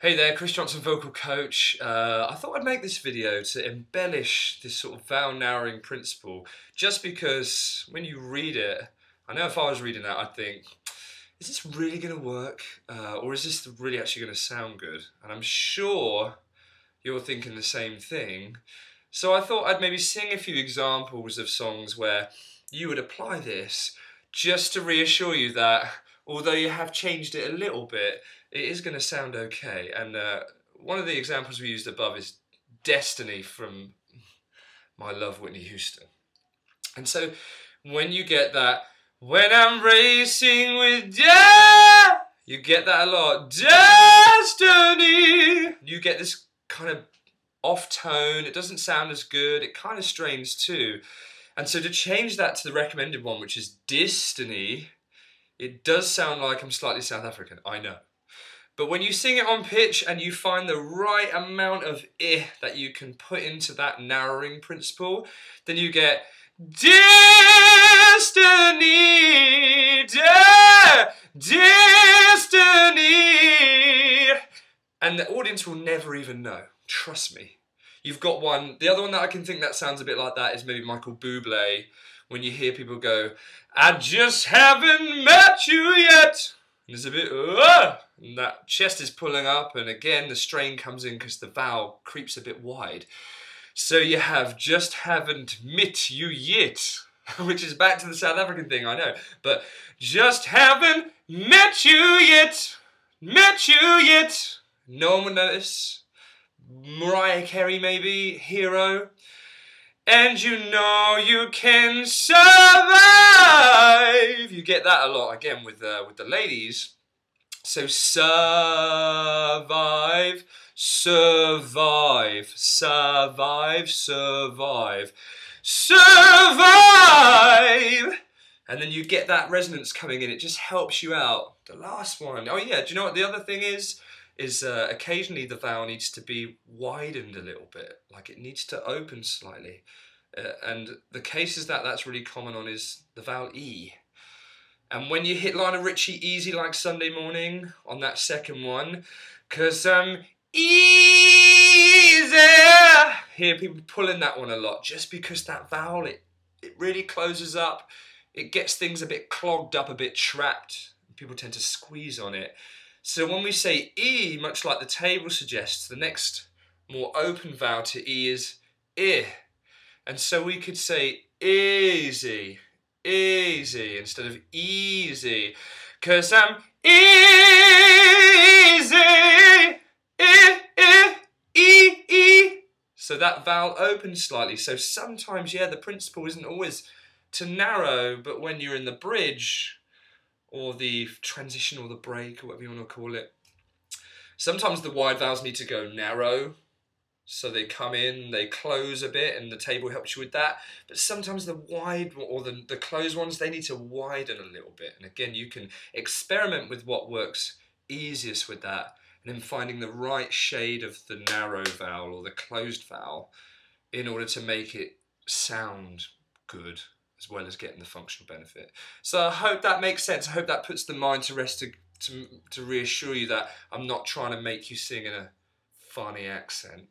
Hey there, Chris Johnson, vocal coach. I thought I'd make this video to embellish this sort of vowel narrowing principle, just because when you read it, I know if I was reading that, I'd think, is this really going to work? Or is this really actually going to sound good? And I'm sure you're thinking the same thing. So I thought I'd maybe sing a few examples of songs where you would apply this, just to reassure you that although you have changed it a little bit, it is going to sound okay. And one of the examples we used above is Destiny from My Love, Whitney Houston. And so when you get that, when I'm racing with you get that a lot. Destiny! You get this kind of off tone, it doesn't sound as good, it kind of strains too. And so to change that to the recommended one, which is Destiny, it does sound like I'm slightly South African, I know. But when you sing it on pitch and you find the right amount of that you can put into that narrowing principle, then you get Destiny, Destiny. And the audience will never even know, trust me. You've got one, the other one that I can think that sounds a bit like that is maybe Michael Bublé, when you hear people go, I just haven't met you yet. And there's a bit, and that chest is pulling up, and again the strain comes in because the vowel creeps a bit wide. So you have just haven't met you yet, which is back to the South African thing, I know. But just haven't met you yet, met you yet. No one would notice. Mariah Carey maybe, Hero. And you know you can survive. You get that a lot again with the ladies. So survive, survive, survive, survive, survive. And then you get that resonance coming in. It just helps you out. The last one. Oh yeah, do you know what the other thing is? Occasionally the vowel needs to be widened a little bit, like it needs to open slightly. And the cases that's really common on is the vowel E. And when you hit Lionel Richie Easy Like Sunday Morning on that second one, 'cause I'm easy, hear people pulling that one a lot, just because that vowel, it really closes up, it gets things a bit clogged up, a bit trapped. People tend to squeeze on it. So when we say E, much like the table suggests, the next more open vowel to E is I. And so we could say easy, easy, instead of easy. 'Cause I'm easy, E. So that vowel opens slightly. So sometimes, yeah, the principle isn't always to narrow, but when you're in the bridge, or the transition or the break or whatever you want to call it, sometimes the wide vowels need to go narrow, so they come in, they close a bit, and the table helps you with that. But sometimes the wide or the closed ones, they need to widen a little bit. And again, you can experiment with what works easiest with that, and then finding the right shade of the narrow vowel or the closed vowel in order to make it sound good, as well as getting the functional benefit. So I hope that makes sense. I hope that puts the mind to rest to reassure you that I'm not trying to make you sing in a funny accent.